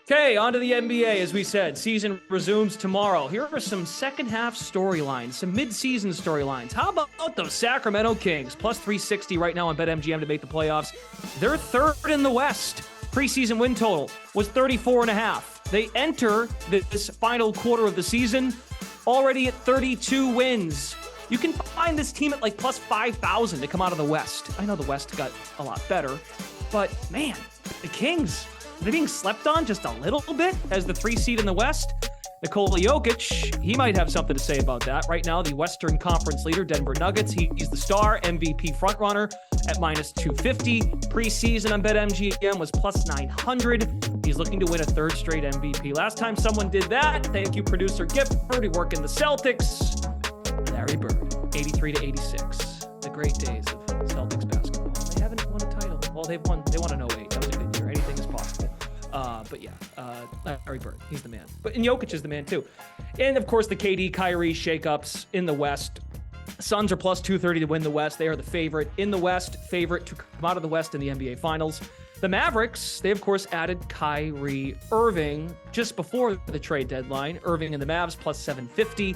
Okay, on to the NBA. As we said, season resumes tomorrow. Here are some second half storylines, some mid-season storylines. How about those Sacramento Kings? Plus 360 right now on BetMGM to make the playoffs. They're third in the West. Preseason win total was 34.5. They enter this final quarter of the season already at 32 wins. You can find this team at like plus 5,000 to come out of the West. I know the West got a lot better, but man, the Kings, they're being slept on just a little bit as the 3 seed in the West. Nikola Jokic, he might have something to say about that. Right now, the Western Conference leader, Denver Nuggets, he's the star MVP frontrunner at minus 250. Preseason on BetMGM was plus 900. He's looking to win a third straight MVP. Last time someone did that, thank you, producer Gifford. He worked in the Celtics. Larry Bird, 83 to 86. The great days of Celtics basketball. They haven't won a title. Well, they won in 08. That was a good year. Anything is possible. But yeah, Larry Bird, he's the man. And Jokic is the man too. And of course, the KD Kyrie shakeups in the West. Suns are plus 230 to win the West. They are the favorite in the West, favorite to come out of the West in the NBA Finals. The Mavericks, they of course added Kyrie Irving just before the trade deadline. Irving and the Mavs plus 750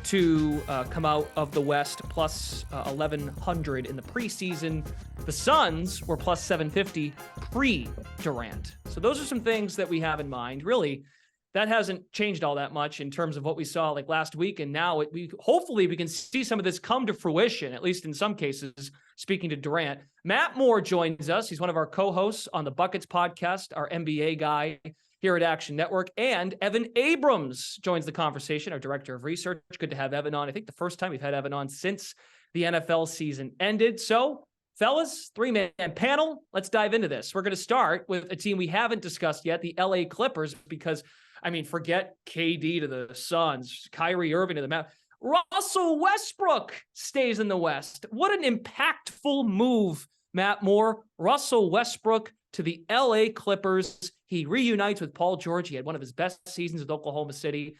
to come out of the West, plus 1,100 in the preseason. The Suns were plus 750 pre-Durant. So those are some things that we have in mind. Really, that hasn't changed all that much in terms of what we saw like last week. And now hopefully we can see some of this come to fruition, at least in some cases, speaking to Durant. Matt Moore joins us. He's one of our co-hosts on the Buckets podcast, our NBA guy here at Action Network. And Evan Abrams joins the conversation, our director of research. Good to have Evan on. I think the first time we've had Evan on since the NFL season ended. So, fellas, 3-man panel. Let's dive into this. We're going to start with a team we haven't discussed yet, the LA Clippers, because, I mean, forget KD to the Suns, Kyrie Irving to the Mavs. Russell Westbrook stays in the West. What an impactful move, Matt Moore. Russell Westbrook to the LA Clippers. He reunites with Paul George. He had one of his best seasons with Oklahoma City.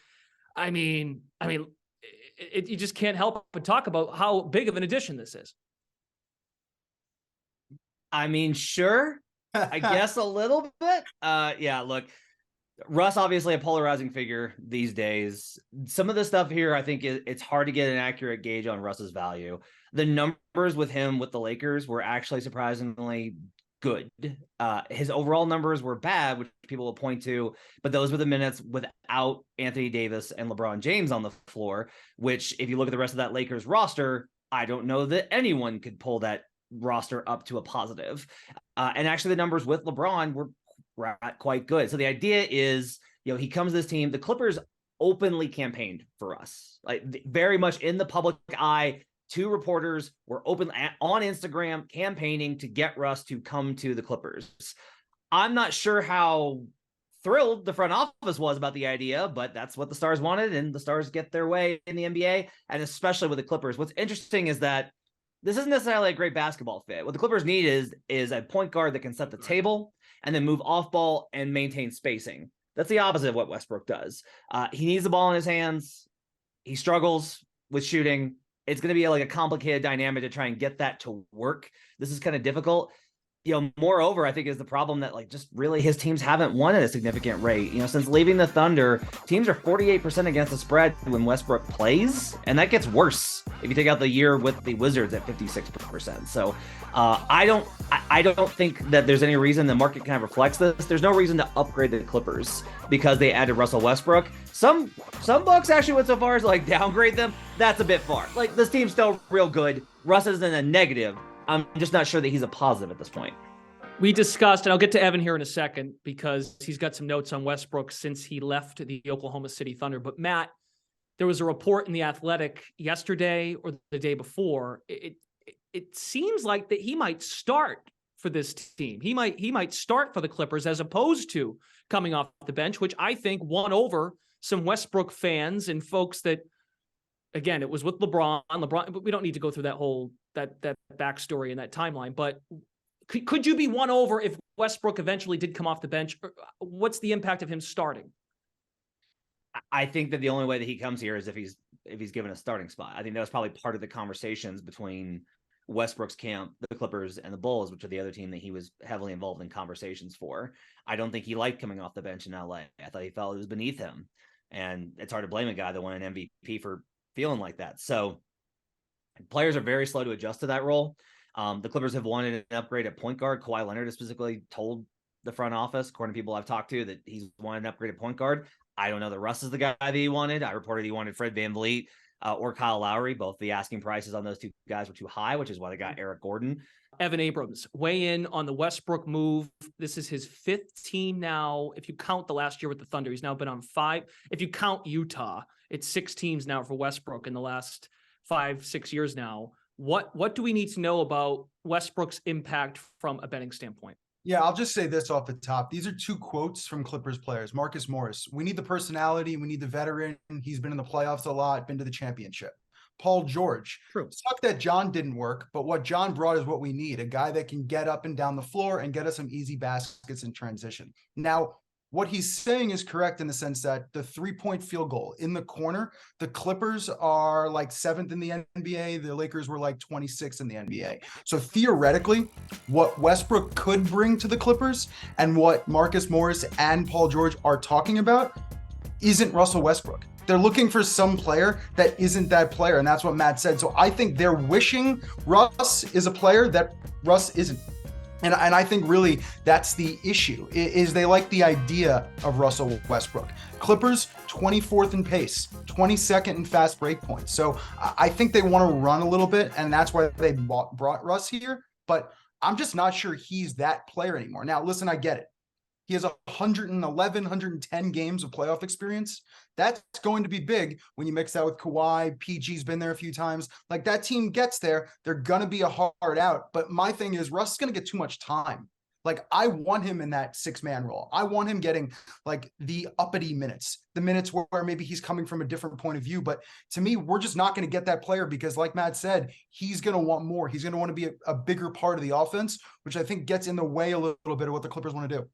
I mean, you just can't help but talk about how big of an addition this is. I mean, sure, I guess a little bit. Yeah, look, Russ, obviously a polarizing figure these days. Some of the stuff here, I think it's hard to get an accurate gauge on Russ's value. The numbers with him with the Lakers were actually surprisingly good. His overall numbers were bad, which people will point to, but those were the minutes without Anthony Davis and LeBron James on the floor, which if you look at the rest of that Lakers roster, I don't know that anyone could pull that roster up to a positive. And actually the numbers with LeBron were quite good. So the idea is, he comes to this team. The Clippers openly campaigned for us, like very much in the public eye. 2 reporters were open on Instagram campaigning to get Russ to come to the Clippers. I'm not sure how thrilled the front office was about the idea, but that's what the Stars wanted, and the Stars get their way in the NBA, and especially with the Clippers. What's interesting is that this isn't necessarily a great basketball fit. What the Clippers need is a point guard that can set the table and then move off ball and maintain spacing. That's the opposite of what Westbrook does. He needs the ball in his hands. He struggles with shooting. It's going to be like a complicated dynamic to try and get that to work. This is kind of difficult. Moreover, I think is the problem that just really his teams haven't won at a significant rate. Since leaving the Thunder, teams are 48% against the spread when Westbrook plays, and that gets worse if you take out the year with the Wizards at 56%. So I don't think that there's any reason the market kind of reflects this. There's no reason to upgrade the Clippers because they added Russell Westbrook. Some books actually went so far as to downgrade them. That's a bit far. This team's still real good. Russ isn't a negative. I'm just not sure that he's a positive at this point. We discussed, and I'll get to Evan here in a second because he's got some notes on Westbrook since he left the Oklahoma City Thunder. But Matt, there was a report in The Athletic yesterday or the day before. It seems like that he might start for this team. He might start for the Clippers as opposed to coming off the bench, which I think won over some Westbrook fans and folks that, again, it was with LeBron, but we don't need to go through that whole that backstory and that timeline. But could you be won over if Westbrook eventually did come off the bench? What's the impact of him starting? I think that the only way that he comes here is if he's given a starting spot. I think that was probably part of the conversations between Westbrook's camp, the Clippers and the Bulls, which are the other team that he was heavily involved in conversations for. I don't think he liked coming off the bench in LA. I thought he felt it was beneath him. And it's hard to blame a guy that won an MVP for feeling like that. So players are very slow to adjust to that role. The Clippers have wanted an upgrade at point guard. Kawhi Leonard has specifically told the front office, according to people I've talked to, that he's wanted an upgrade at point guard. I don't know that Russ is the guy that he wanted. I reported he wanted Fred VanVleet or Kyle Lowry. Both the asking prices on those two guys were too high, which is why they got Eric Gordon. Evan Abrams, weigh in on the Westbrook move. This is his 5th team now. If you count the last year with the Thunder, he's now been on 5. If you count Utah, it's 6 teams now for Westbrook in the last 5-6 years now. What do we need to know about Westbrook's impact from a betting standpoint? Yeah, I'll just say this off the top. These are 2 quotes from Clippers players. Marcus Morris, we need the personality. We need the veteran. He's been in the playoffs a lot, been to the championship. Paul George, True. Suck that John didn't work, but what John brought is what we need. A guy that can get up and down the floor and get us some easy baskets in transition. Now, what he's saying is correct in the sense that the 3-point field goal in the corner, the Clippers are like 7th in the NBA. The Lakers were like 26th in the NBA. So theoretically, what Westbrook could bring to the Clippers and what Marcus Morris and Paul George are talking about isn't Russell Westbrook. They're looking for some player that isn't that player, and that's what Matt said. So I think they're wishing Russ is a player that Russ isn't. And I think really that's the issue, is they like the idea of Russell Westbrook. Clippers, 24th in pace, 22nd in fast break points. So I think they want to run a little bit, and that's why they brought Russ here. But I'm just not sure he's that player anymore. Now, listen, I get it. He has 111, 110 games of playoff experience. That's going to be big when you mix that with Kawhi. PG's been there a few times. Like, that team gets there. They're going to be a hard out. But my thing is, Russ is going to get too much time. Like, I want him in that 6-man role. I want him getting like the uppity minutes, the minutes where maybe he's coming from a different point of view. But to me, we're just not going to get that player because, like Matt said, he's going to want more. He's going to want to be a bigger part of the offense, which I think gets in the way a little bit of what the Clippers want to do.